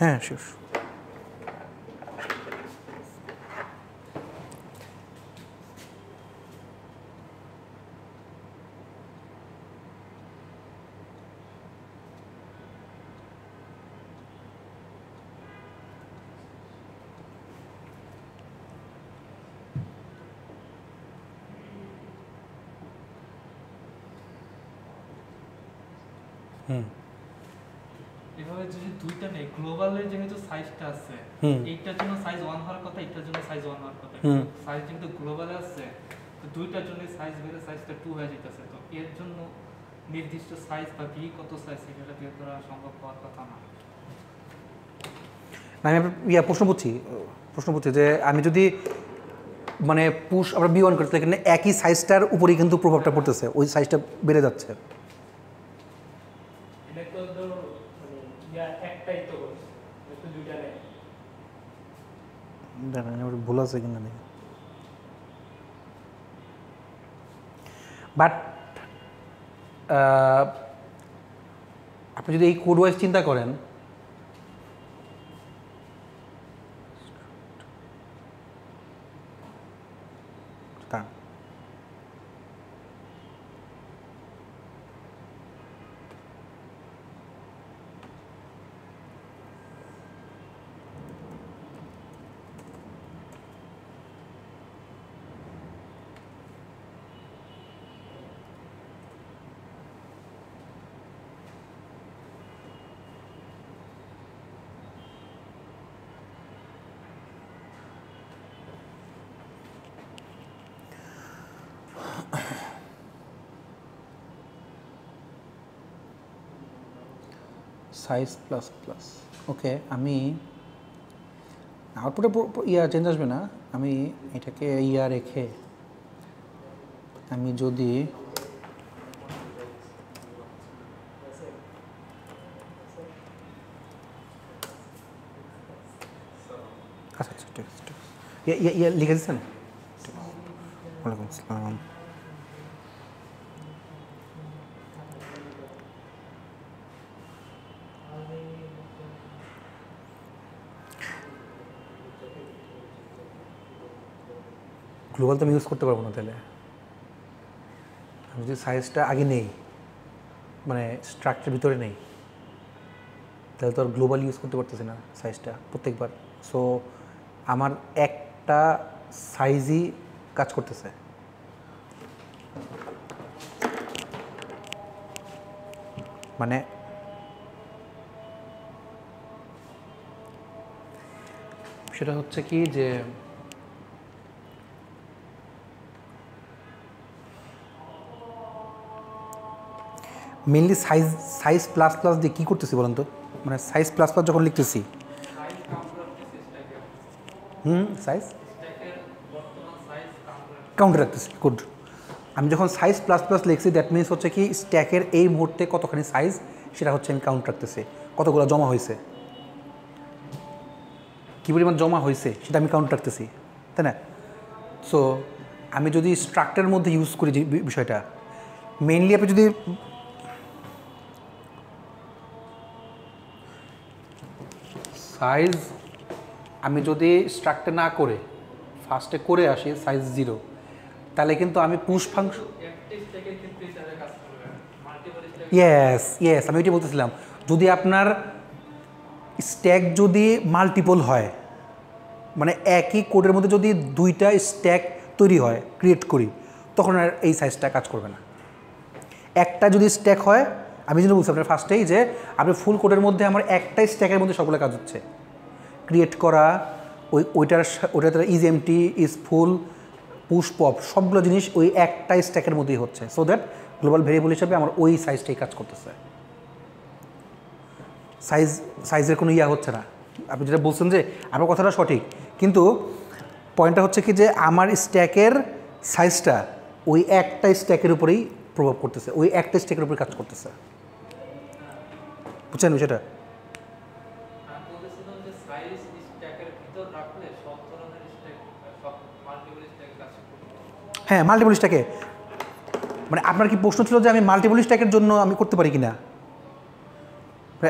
হ্যাঁ শিওর। এভাবে যদি দুইটা নেই, গ্লোবালের যেহেতু সাইজটা আছে, এইটার জন্য সাইজ 1 হওয়ার কথা, এইটার জন্য সাইজ 1 হওয়ার কথা, সাইজ যেহেতু গ্লোবালে আছে, তো দুইটার জন্য সাইজ বেড়ে সাইজটা 2 হয়ে যেতেছে, তো এর জন্য নির্দিষ্ট সাইজ বা ভি কত সাইজ সেটা বের করা সম্ভব হওয়ার কথা না। না আমি প্রশ্ন বুঝছি যে আমি যদি মানে পুশ আমরা B1 করতে, এখানে একই সাইজটার উপরেই কিন্তু প্রভাবটা পড়তেছে, ওই সাইজটা বেড়ে যাচ্ছে। এটা তো ধর মানে একটাই তো করছে, তো দুইটা নেই। দেখেন আমার ভুল আছে কিনা দেখি, বাট আপনি যদি এই কোড ওয়াইজ চিন্তা করেন, তা সাইজ প্লাস প্লাস, ওকে আমি আউটপুটে চেঞ্জ আসবে না, আমি এটাকে রেখে আমি যদি আচ্ছা আচ্ছা ঠিক আছে, ঠিক আছে লিখে দিচ্ছেন, ওয়ালাইকুম আসসালাম। গ্লোবাল তো আমি ইউজ করতে পারবো না, তাহলে আমি যদি সাইজটা আগে নেই, মানে স্ট্রাকচার ভিতরে নেই, তাহলে তো আর গ্লোবাল ইউজ করতে পারতেছি না সাইজটা প্রত্যেকবার। সো আমার একটা সাইজই কাজ করতেছে, মানে সেটা হচ্ছে কি যে mainly size size plus plus দিয়ে কী করতেছি বলেন তো, মানে সাইজ প্লাস প্লাস যখন লিখতেছি সাইজ কাউন্ট রাখতেছি স্ট্যাকের সাইজ স্ট্যাকের বর্তমান সাইজ কাউন্ট কাউন্টে রাখতেছি। গুড। আমি যখন সাইজ প্লাস প্লাস লিখছি দ্যাট মিনস হচ্ছে কি স্ট্যাকের এই মুহূর্তে কতখানি সাইজ সেটা হচ্ছে আমি কাউন্ট রাখতেছি, কতগুলো জমা হয়েছে, কী পরিমাণ জমা হয়েছে সেটা আমি কাউন্ট রাখতেছি, তাই না? সো আমি যদি স্ট্রাকচারের মধ্যে ইউজ করি যে বিষয়টা, মেইনলি আপনি যদি সাইজ আমি যদি স্ট্রাকচার না করে ফার্স্টে করে আসি সাইজ 0, তাহলে কিন্তু আমি পুশ ফাংশন একটি স্ট্যাকের ক্ষেত্রে তারা কাজ করবে মাল্টিপল স্ট্যাক ইয়েস আমি এটাই বলতেছিলাম, যদি আপনার স্ট্যাক যদি মাল্টিপল হয়, মানে একই কোডের মধ্যে যদি 2টা স্ট্যাক তৈরি হয় ক্রিয়েট করি, তখন আর এই সাইজটা কাজ করবে না। একটা যদি স্ট্যাক হয়, আমি যেন বলছি আপনার ফার্স্টেই যে আপনি ফুল কোডের মধ্যে আমার একটাই স্ট্যাকের মধ্যে সবগুলো কাজ হচ্ছে, ক্রিয়েট করা, ওইটার is empty, is full, push pop, সবগুলো জিনিস ওই একটা স্ট্যাকের মধ্যেই হচ্ছে, সো দ্যাট গ্লোবাল ভেরিয়েবল হিসাবে আমার ওই সাইজটাই কাজ করতেছে। সাইজের কোনো ইয়া হচ্ছে না। আপনি যেটা বলছেন যে আমার কথাটা সঠিক, কিন্তু পয়েন্টটা হচ্ছে কি যে আমার স্ট্যাকের সাইজটা ওই একটা স্ট্যাকের উপরেই প্রভাব করতেছে, ওই একটা স্ট্যাকের উপরে কাজ করতেছে। বুঝছেন বিষয়টা? আমি বলতেছিলাম যে সাইজ স্ট্যাকের ভিতর রাখলে সব ধরনের স্ট্যাক সব মাল্টিপল স্ট্যাক কাজ করবে। হ্যাঁ, মাল্টিপল স্ট্যাকে, মানে আপনার কি প্রশ্ন ছিল যে আমি মাল্টিপল স্ট্যাকের জন্য আমি করতে পারি কি না?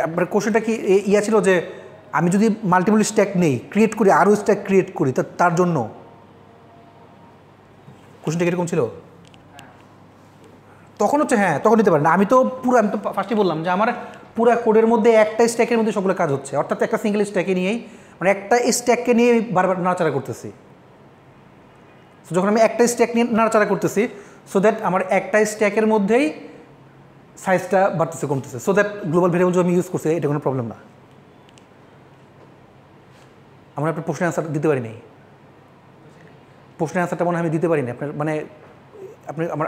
আপনার কোশ্চেনটা কি ইয়া ছিল যে আমি যদি মাল্টিপল স্ট্যাক নেই, ক্রিয়েট করি, আরও স্ট্যাক ক্রিয়েট করি, তার জন্য কোশ্চেনটা কীরকম ছিল? তখন হচ্ছে হ্যাঁ, তখন নিতে পারেন। আমি তো ফার্স্টে বললাম যে আমার পুরো কোডের মধ্যে একটা স্ট্যাকের মধ্যে সবগুলো কাজ হচ্ছে, অর্থাৎ একটা সিঙ্গেল স্ট্যাকে নিয়েই, মানে একটা স্ট্যাককে নিয়ে বারবার নাড়াচাড়া করতেছি। সো যখন আমি একটা স্ট্যাক নিয়ে নাড়াচাড়া করতেছি, সো দ্যাট আমার একটা স্ট্যাকের মধ্যেই সাইজটা বাড়তেছে কমতেছে, সো দ্যাট গ্লোবাল ভেরিয়েবল আমি ইউজ করছি, এটা কোনো প্রবলেম না। আমরা আপনার প্রশ্নের অ্যান্সার দিতে পারি নাই, প্রশ্নের অ্যান্সারটা মনে হয় আমি দিতে পারি না আপনার, মানে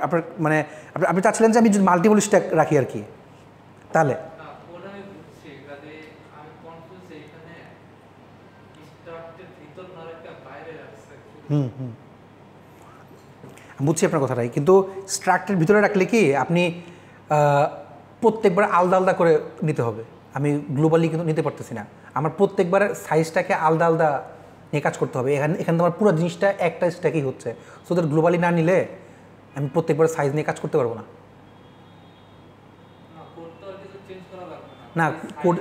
আপনার মানে আপনি চাচ্ছিলেন যে আমি যদি মাল্টিপল স্ট্যাক রাখি আর কি, তাহলে না ওটা আমি বুঝছি, কাজে আমি কনফিউজ এখানে স্ট্রাকচারের ভিতর না রেখে বাইরে রাখছে। আমি বুঝছি আপনার কথাটাই, কিন্তু স্ট্রাকচারের ভিতরে রাখলে কি আপনি প্রত্যেকবার আলাদা আলাদা করে নিতে হবে, আমি গ্লোবালি কিন্তু নিতে পারতেছি না, আমার প্রত্যেকবার সাইজটাকে আলাদা আলাদা নিয়ে কাজ করতে হবে। এখানে তো আমার পুরো জিনিসটা একটা স্ট্যাকই হচ্ছে, সো দ্যাট গ্লোবালি না নিলে আমি প্রত্যেকবার সাইজ নিয়ে কাজ করতে পারবো না। না কোড তো আর কিছু চেঞ্জ করা লাগবে না, কোড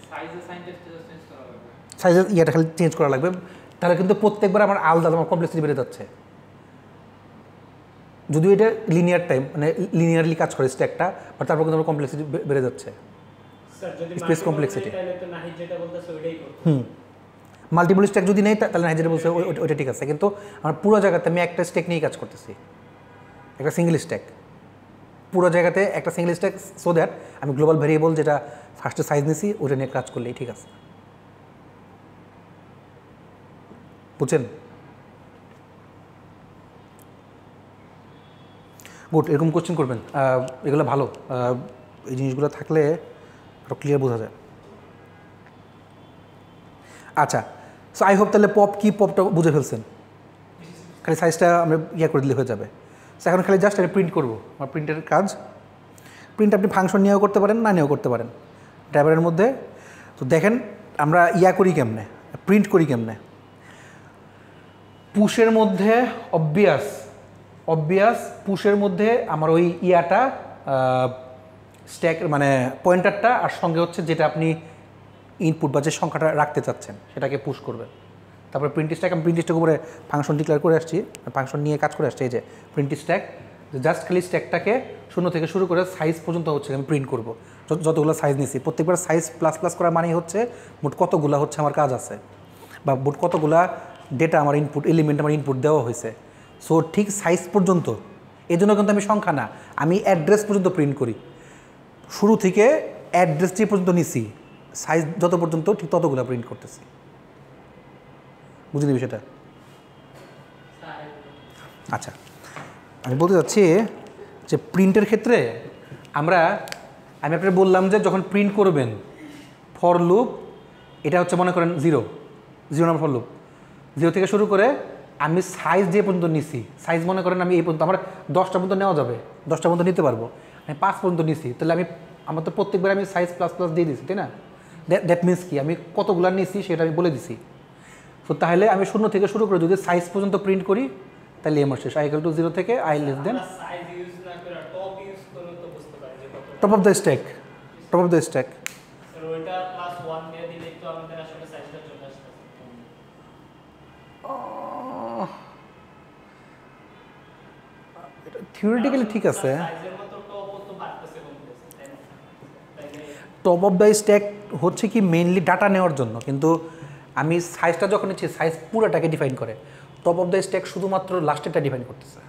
সাইজে সাইনটেক্সটা চেঞ্জ করা লাগবে, সাইজের ইয়েটা খালি চেঞ্জ করা লাগবে, তাহলে কিন্তু প্রত্যেকবার আমার আলাদা আমার কমপ্লেক্সিটি বেড়ে যাচ্ছে। যদিও এটা লিনিয়ার টাইম, মানে লিনিয়ারলি কাজ করে স্ট্যাকটা, বাট তারপর কিন্তু আমার কমপ্লেক্সিটি বেড়ে যাচ্ছে, স্যার যদি Space complexity। তাহলে তো নাহিদ যেটা বলতেছে ওইটাই করব। মাল্টিপল স্ট্যাক যদি নেই তাহলে না, যেটা বলছে ওইটা ঠিক আছে, কিন্তু আমার পুরো জায়গাতে আমি একটা স্ট্যাক নিয়েই কাজ করতেছি, একটা সিঙ্গেল স্ট্যাক, পুরো জায়গাতে একটা সিঙ্গেল স্ট্যাক, সো দ্যাট আমি গ্লোবাল ভেরিয়েবল যেটা ফার্স্টে সাইজ নিছি ওইটা নিয়ে কাজ করলেই ঠিক আছে। বুঝছেন? গুড, এরকম কোশ্চেন করবেন, এগুলো ভালো, এই জিনিসগুলো থাকলে আরও ক্লিয়ার বোঝা যায়। আচ্ছা, সো আই হোপ তাহলে পপটা বুঝে ফেলছেন, খালি সাইজটা আমরা করে দিলে হয়ে যাবে। সো এখন খালি জাস্ট আমি প্রিন্ট করবো, আমার প্রিন্টের কাজ। প্রিন্ট আপনি ফাংশন নিয়েও করতে পারেন, না নিয়েও করতে পারেন ড্রাইভারের মধ্যে। তো দেখেন আমরা করি কেমনে, প্রিন্ট করি কেমনে। পুশের মধ্যে অবভিয়াস পুশের মধ্যে আমার ওই স্ট্যাক মানে পয়েন্টারটা, আর সঙ্গে হচ্ছে যেটা আপনি ইনপুট বা যে সংখ্যাটা রাখতে চাচ্ছেন সেটাকে পুশ করবেন। তারপরে প্রিন্ট স্ট্যাক, আমি প্রিন্ট স্ট্যাক উপরে ফাংশন ডিক্লেয়ার করে আসছি, ফাংশন নিয়ে কাজ করে আসছি। এই যে প্রিন্ট স্ট্যাক, জাস্ট খালি স্ট্যাকটাকে 0 থেকে শুরু করে সাইজ পর্যন্ত হচ্ছে আমি প্রিন্ট করবো, যতগুলো সাইজ নিছি। প্রত্যেকবার সাইজ প্লাস প্লাস করা মানেই হচ্ছে মোট কতগুলো হচ্ছে আমার কাজ আছে, বা মোট কতগুলা ডেটা আমার ইনপুট এলিমেন্ট আমার ইনপুট দেওয়া হয়েছে। সো ঠিক সাইজ পর্যন্ত, এই জন্য কিন্তু আমি সংখ্যা না, আমি অ্যাড্রেস পর্যন্ত প্রিন্ট করি। শুরু থেকে অ্যাড্রেস যে পর্যন্ত নিছি, সাইজ যত পর্যন্ত ঠিক ততগুলো প্রিন্ট করতেছি। বুঝলি বিষয়টা? আচ্ছা, আমি বলতে চাচ্ছি যে প্রিন্টের ক্ষেত্রে আমি আপনাকে বললাম যে যখন প্রিন্ট করবেন ফর লুপ, এটা হচ্ছে মনে করেন 0 নম্বর ফর লুপ, 0 থেকে শুরু করে আমি সাইজ যে পর্যন্ত নিছি, সাইজ মনে করেন আমি এই পর্যন্ত, আমার 10টা পর্যন্ত নেওয়া যাবে, 10টা পর্যন্ত নিতে পারবো, আমি 5 পর্যন্ত নিছি, তাহলে আমার তো প্রত্যেকবার আমি সাইজ প্লাস প্লাস দিয়ে দিছি, তাই না? দ্যাট মিনস কি আমি কতগুলো নিছি সেটা আমি বলে দিছি। তো তাহলে আমি 0 থেকে শুরু করে যদি সাইজ পর্যন্ত প্রিন্ট করি তাহলে আমার শেষ, i = 0 থেকে i less than size use না করে টপ ইউজ করে তো বুঝতে পারি যে কত top of the stack, top of the stack. Sir ওইটা +1 দিয়ে দিলে তো আমাদের আসলে সাইজটা চলে আসবে। থিওরিটিক্যালি ঠিক আছে, সাইজের মতো টপও তো বাড়তেছে কমতেছে, তাই না? তাইলে টপ অফ দ্য স্ট্যাক হচ্ছে কি মেইনলি ডাটা নেওয়ার জন্য, কিন্তু আমি সাইজটা যখন নিচ্ছি সাইজ পুরোটাকে ডিফাইন করে, টপ অফ দ্য স্ট্যাক শুধুমাত্র লাস্টেরটা ডিফাইন করতেছে।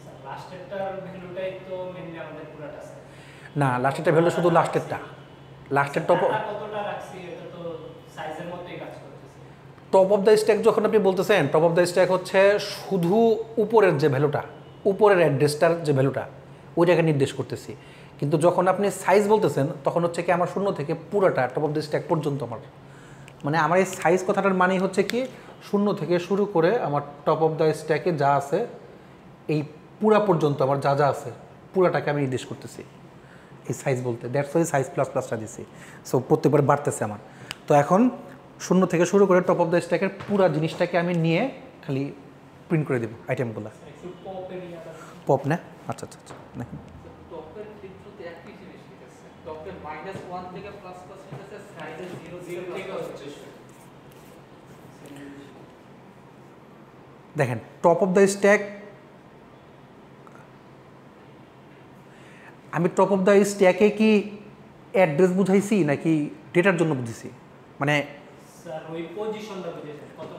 স্যার লাস্টেরটার ভ্যালুটাই তো মেইনলি আমাদের পুরাটা আছে। না, লাস্টেরটা ভ্যালু শুধু লাস্টেরটা, লাস্টের টপ কতটা রাখছি এটা তো সাইজের মতোই কাজ করতেছে। টপ অফ দ্য স্ট্যাক যখন আপনি বলতেছেন, টপ অফ দ্য স্ট্যাক হচ্ছে শুধু উপরের যে ভ্যালুটা, উপরের অ্যাড্রেসটার যে ভ্যালুটা ওইটাকে নির্দেশ করতেছি, কিন্তু যখন আপনি সাইজ বলতেছেন তখন হচ্ছে কি আমার 0 থেকে পুরোটা টপ অফ দ্য স্ট্যাক পর্যন্ত আমার এই সাইজ কথাটার মানে হচ্ছে কি 0 থেকে শুরু করে আমার টপ অফ দ্য স্ট্যাকে যা আছে এই পুরা পর্যন্ত আমার যা যা আছে পুরাটাকে আমি নির্দেশ করতেছি এই সাইজ বলতে, দ্যাটস ওয়াই সাইজ প্লাস প্লাসটা দিছি। সো প্রত্যেকবার বাড়তেছে আমার। তো এখন 0 থেকে শুরু করে টপ অফ দ্য স্ট্যাকের পুরা জিনিসটাকে আমি নিয়ে খালি প্রিন্ট করে দেবো আইটেমগুলো। একটু পপের ইয়াটা পপ না, আচ্ছা আচ্ছা আচ্ছা, দেখুন টপের ক্ষেত্রে একই জিনিস ঠিক আছে, টপের -1 থেকে প্লাস প্লাস ঠিক আছে, সাইজে 0 থেকে হচ্ছে দেখেন টপ অফ দ্য স্ট্যাক, আমি টপ অফ দ্য স্ট্যাকে কি অ্যাড্রেস বুঝাইছি নাকি ডেটার জন্য বুঝেছি? মানে স্যার ওই পজিশনটা বুঝেছেন কত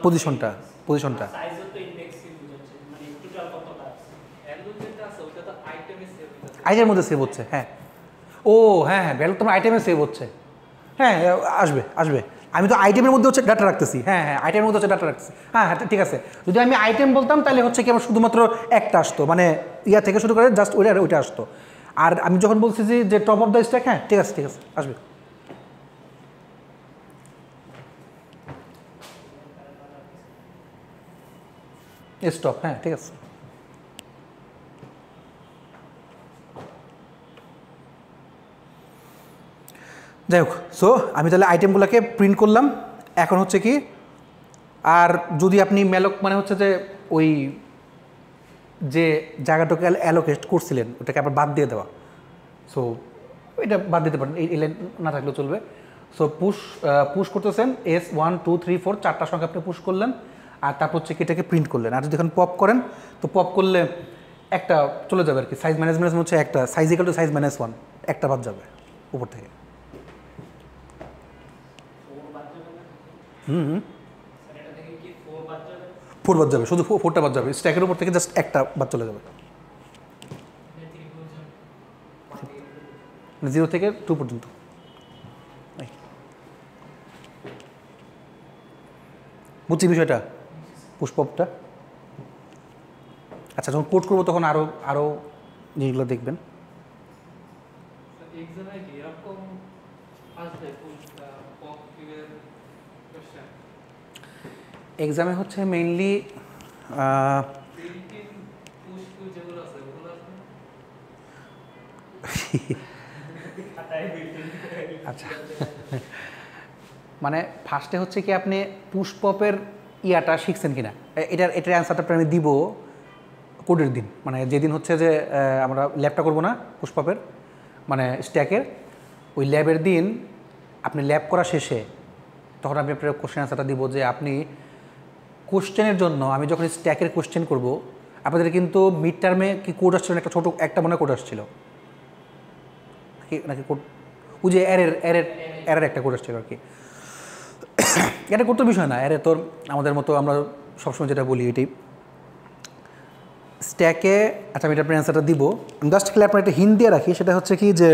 পজিশনটা সাইজও তো ইন্ডেক্সই বুঝাচ্ছে, মানে টোটাল কতটা আছে। ভ্যালু যেটা আছে ওটা তো আইটেমে সেভ হচ্ছে। আইটেমের মধ্যে সেভ হচ্ছে, হ্যাঁ। ও হ্যাঁ হ্যাঁ, ভ্যালু তোমার আইটেমে সেভ হচ্ছে, হ্যাঁ আসবে। আমি তো আইটেমের মধ্যে হচ্ছে ডাটা রাখতেছি, হ্যাঁ আইটেমের মধ্যে হচ্ছে ডাটা রাখতেছি, হ্যাঁ ঠিক আছে। যদি আমি আইটেম বলতাম তাহলে হচ্ছে কি আমার শুধুমাত্র একটা আসতো, মানে ইয়া থেকে শুরু করে জাস্ট ওইটা আসতো। আর আমি যখন বলছি যে টপ অফ দ্য স্ট্যাক, হ্যাঁ ঠিক আছে আসবে। স্টপ, হ্যাঁ ঠিক আছে। যাই হোক, সো আমি তাহলে আইটেমগুলোকে প্রিন্ট করলাম। এখন হচ্ছে কি, আর যদি আপনি ম্যালক মানে হচ্ছে যে ওই যে জায়গাটাকে অ্যালোকেট করছিলেন ওটাকে আবার বাদ দিয়ে দেওয়া, সো এটা বাদ দিতে পারেন, এই লাইন না থাকলেও চলবে। সো পুশ করতেছেন S 1 2 3 4 4টা সংখ্যা আপনি পুশ করলেন, আর তারপর হচ্ছে কি এটাকে প্রিন্ট করলেন। আর যদি এখন পপ করেন তো পপ করলে একটা চলে যাবে আর কি, সাইজ ম্যানেজমেন্ট হচ্ছে একটা সাইজ ইকুয়াল টু সাইজ -1, একটা বাদ যাবে উপর থেকে। স্যার এটা থেকে কি 4 বাদ যাবে? 4 বাদ যাবে, শুধু 4টা বাদ যাবে, স্ট্যাকের উপর থেকে জাস্ট একটা বাদ চলে যাবে, 0 থেকে 2 পর্যন্ত। বুঝছি বিষয়টা, পুষ্পটা। আচ্ছা, যখন কোড করবো তখন আরও জিনিসগুলো দেখবেন। এক্সামে কি এরকম আসবে পপ কিউয়ের কোশ্চেন? এক্সামে হচ্ছে মেইনলি প্রিন্টিং পুশ কিউ যেগুলো আছে ওগুলো আসবে। খাতায় বিল্ডিং আচ্ছা, মানে ফার্স্টে হচ্ছে কি আপনি পুষ্পপের ইয়াটা শিখছেন কিনা, এটার অ্যান্সারটা আমি দিব কোডের দিন, মানে যেদিন হচ্ছে যে আমরা ল্যাবটা করবো না পুষ্পপের মানে স্ট্যাকের, ওই ল্যাবের দিন আপনি ল্যাব করা শেষে তখন আমি আপনার কোশ্চেন অ্যান্সারটা দিব যে আপনি কোশ্চেনের জন্য আমি যখন স্ট্যাকের কোশ্চেন করব, আপনাদের কিন্তু মিড টার্মে কি কোড আসছিল, একটা ছোটো একটা মনে কোড আসছিল নাকি কোড, ওই যে এরের একটা কোড আসছিল আর কি। এটা করতে বিষয় না, এরে তোর আমাদের মতো আমরা সবসময় যেটা বলি এটাই স্ট্যাকে। আচ্ছা, আমি এটা আপনার অ্যান্সারটা দিব, জাস্ট খেলে আপনার একটা হিন্ট দিয়ে রাখি, সেটা হচ্ছে কি যে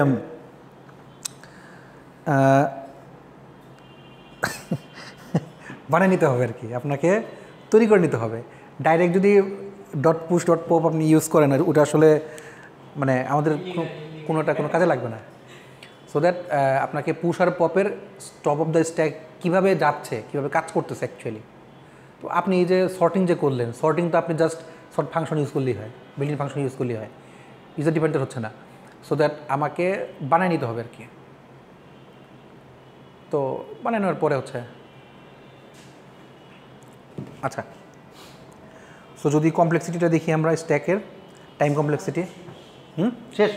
বানিয়ে নিতে হবে আর কি, আপনাকে তৈরি করে নিতে হবে। ডাইরেক্ট যদি ডট পুশ ডট পপ আপনি ইউজ করেন, আর ওটা আসলে মানে আমাদের কোনোটা কোনো কাজে লাগবে না। সো দ্যাট আপনাকে পুশ আর পপের টপ অফ দ্য স্ট্যাক কীভাবে যাচ্ছে, কীভাবে কাজ করতেছে অ্যাকচুয়ালি। তো আপনি এই যে সর্টিং যে করলেন, সর্টিং তো আপনি জাস্ট সর্ট ফাংশন ইউজ করলেই হয়, বিল্ডিং ফাংশন ইউজ করলেই হয়, ইউজার ডিপেন্ডেন্ট হচ্ছে না। সো দ্যাট আমাকে বানিয়ে নিতে হবে আর কি। তো বানিয়ে নেওয়ার পরে হচ্ছে আচ্ছা, সো যদি কমপ্লেক্সিটিটা দেখি আমরা স্ট্যাকের টাইম কমপ্লেক্সিটি শেষ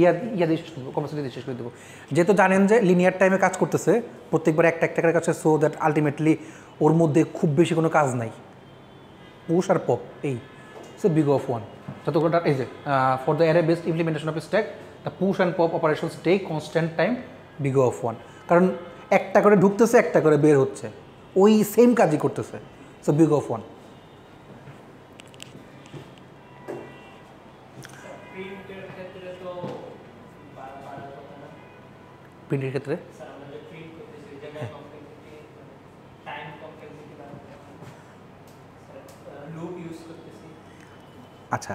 ইয়া দিয়ে শেষ করবো, কমপ্লেক্সিটি দিয়ে শেষ করে দেবো। যেহেতু জানেন যে লিনিয়ার টাইমে কাজ করতেছে প্রত্যেকবার একটা একটা করে কাছে, সো দ্যাট আলটিমেটলি ওর মধ্যে খুব বেশি কোনো কাজ নাই, পুশ আর পপ এই। সো বিগ অফ ওয়ান যতগুলো এই যে for the array based implementation of stack the push and pop operations take constant time big of one, কারণ একটা করে ঢুকতেছে একটা করে বের হচ্ছে, ওই সেম কাজই করতেছে। So big of one. প্রিন্টের ক্ষেত্রে তো বাড়ার কথা না। প্রিন্টের ক্ষেত্রে স্যার আমরা যে প্রিন্ট করতেছি ওই জায়গায় কমপ্লেক্সিটি টাইম কমপ্লেক্সিটি বাড়াতে স্যার লুপ ইউজ করতেছি। আচ্ছা,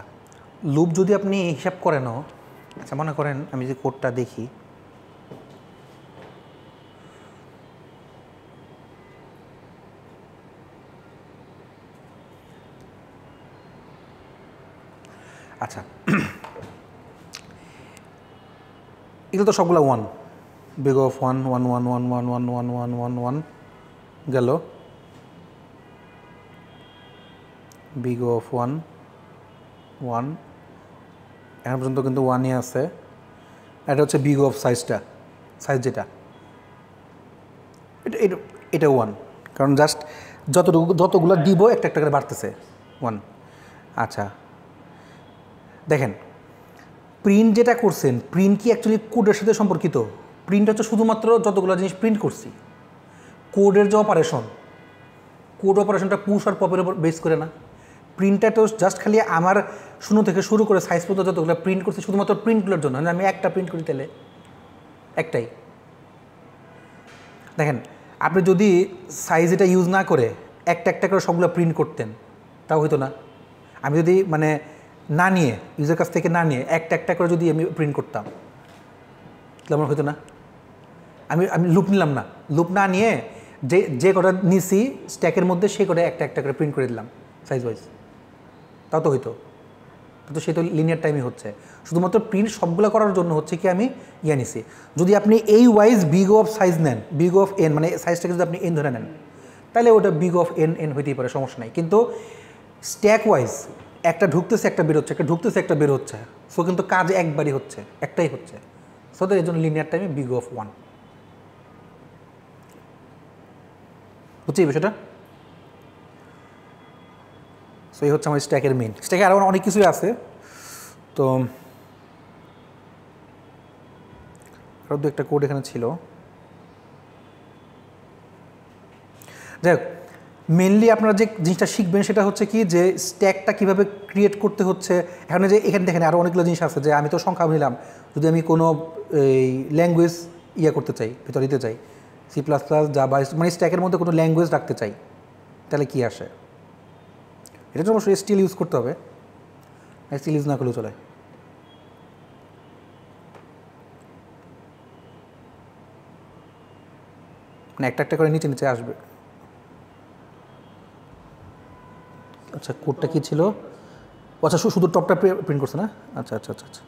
লুপ যদি আপনি হিসাব করেনও, আচ্ছা মনে করেন আমি যে কোডটা দেখি, আচ্ছা এগুলো তো সবগুলো one, big of one one one one one one one one one one গেল, বিগ অফ ওয়ান ওয়ান, এখন পর্যন্ত কিন্তু ওয়ানই আছে। এটা হচ্ছে বিগ অফ সাইজটা, সাইজ যেটা এটা এটা এটা ওয়ান, কারণ জাস্ট যতগুলো দিব একটা একটা করে বাড়তেছে ওয়ান। আচ্ছা দেখেন, প্রিন্ট যেটা করছেন, প্রিন্ট কি অ্যাকচুয়ালি কোডের সাথে সম্পর্কিত? প্রিন্ট হচ্ছে শুধুমাত্র যতগুলো জিনিস প্রিন্ট করছি, কোডের যে অপারেশন, কোড অপারেশনটা পুশ আর পপের উপর বেস করে না। প্রিন্টটা তো জাস্ট খালি আমার শূন্য থেকে শুরু করে সাইজ পর্যন্ত যতগুলো প্রিন্ট করছি শুধুমাত্র প্রিন্টগুলোর জন্য, আমি একটা প্রিন্ট করি তাহলে একটাই। দেখেন আপনি যদি সাইজ এটা ইউজ না করে একটা একটা করে সবগুলো প্রিন্ট করতেন তাও হইতো না। আমি যদি মানে না নিয়ে ইউজার কাছ থেকে না নিয়ে একটা একটা করে যদি আমি প্রিন্ট করতাম তাহলে আমার হইতো না। আমি লুপ নিলাম না, লুপ না নিয়ে যে কটা নিছি স্ট্যাকের মধ্যে সে কটা একটা একটা করে প্রিন্ট করে দিলাম সাইজ ওয়াইজ, তাও তো হইতো। তো সে তো লিনিয়ার টাইমই হচ্ছে, শুধুমাত্র প্রিন্ট সবগুলো করার জন্য হচ্ছে কি আমি ইয়ে নিছি। যদি আপনি এই ওয়াইজ বিগ অফ সাইজ নেন, বিগ অফ এন মানে সাইজটাকে যদি আপনি এন ধরে নেন তাহলে ওটা বিগ অফ এন এন হইতেই পারে, সমস্যা নাই। কিন্তু স্ট্যাক ওয়াইজ একটা ঢুকতেছে একটা বের হচ্ছে, একটা ঢুকতেছে একটা বের হচ্ছে, সো কিন্তু কাজ একবারই হচ্ছে, একটাই হচ্ছে। সো তো এই জন্য লিনিয়ার টাইমে বিগ অফ ওয়ান। বুঝছি এই বিষয়টা? সো এই হচ্ছে আমার স্ট্যাকের মেইন। স্ট্যাকে আরও অনেক কিছুই আছে, তো আরও দু একটা কোড এখানে ছিল। যাই হোক, মেনলি আপনারা যে জিনিসটা শিখবেন সেটা হচ্ছে কি যে স্ট্যাকটা কীভাবে ক্রিয়েট করতে হচ্ছে। এখন যে এখানে দেখেন আরও অনেকগুলো জিনিস আছে, যে আমি তো সংখ্যা নিলাম, যদি আমি কোনো এই ল্যাঙ্গুয়েজ ইয়ে করতে চাই, ভিতরে দিতে চাই, সি প্লাস প্লাস জাভা, মানে স্ট্যাকের মধ্যে কোনো ল্যাঙ্গুয়েজ রাখতে চাই তাহলে কী আসে? এটা তো অবশ্যই স্টিল ইউজ করতে হবে, স্টিল ইউজ না করলেও চলে। মানে একটা একটা করে নিচে নিচে আসবে। আচ্ছা কোডটা কী ছিল? আচ্ছা শুধু টপটা প্রিন্ট করছে না? আচ্ছা আচ্ছা আচ্ছা আচ্ছা,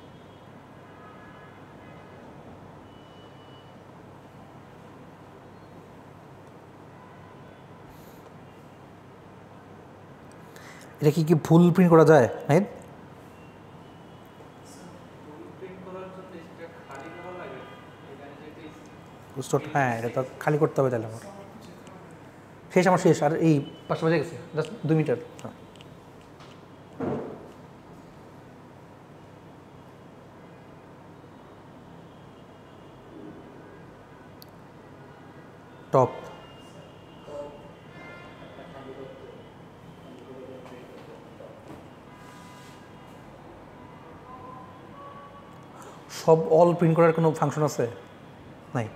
এটা কি ভুল প্রিন্ট করা যায় নাহিদ? হ্যাঁ এটা তো খালি করতে হবে তাহলে আমার শেষ, আমার শেষ। আর এই 5টা বাজে গেছে, জাস্ট 2 মিনিট। টপ সব অল প্রিন্ট করার কোনো ফাংশন আছে? নাই।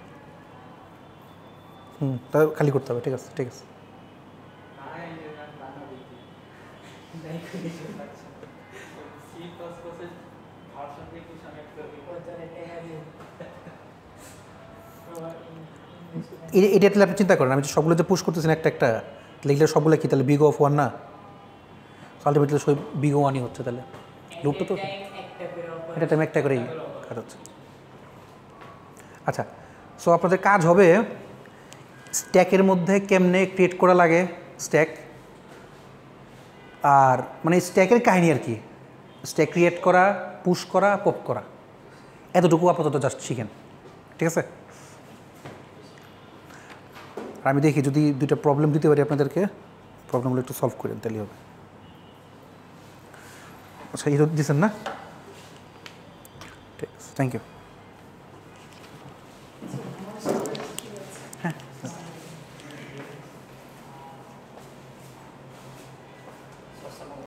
তাহলে খালি করতে হবে। ঠিক আছে ঠিক আছে। C++ ভার্সন দিয়ে কিছু আমি একটা এটা তাহলে আপনি চিন্তা করেন, আমি তো সবগুলো যে পুশ করতেছি না একটা একটা, লিখলে সবগুলো কি তাহলে বিগ অফ 1 না? আলটিমেটলি সব বিগ 1ই হচ্ছে তাহলে লুপটা তো এটা টাইম একটা করেই কাজ হচ্ছে। আচ্ছা, সো আপনাদের কাজ হবে স্ট্যাকের মধ্যে কেমনে ক্রিয়েট করা লাগে স্ট্যাক, আর মানে স্ট্যাকের কাহিনী আর কি, স্ট্যাক ক্রিয়েট করা, পুশ করা, পপ করা, এতটুকু আপাতত জাস্ট শিখেন, ঠিক আছে? আর আমি দেখি যদি দুইটা প্রবলেম দিতে পারি আপনাদেরকে, প্রবলেমগুলো একটু সলভ করেন তাহলেই হবে। আচ্ছা, এটা দিচ্ছেন না? ঠিক আছে, থ্যাংক ইউ।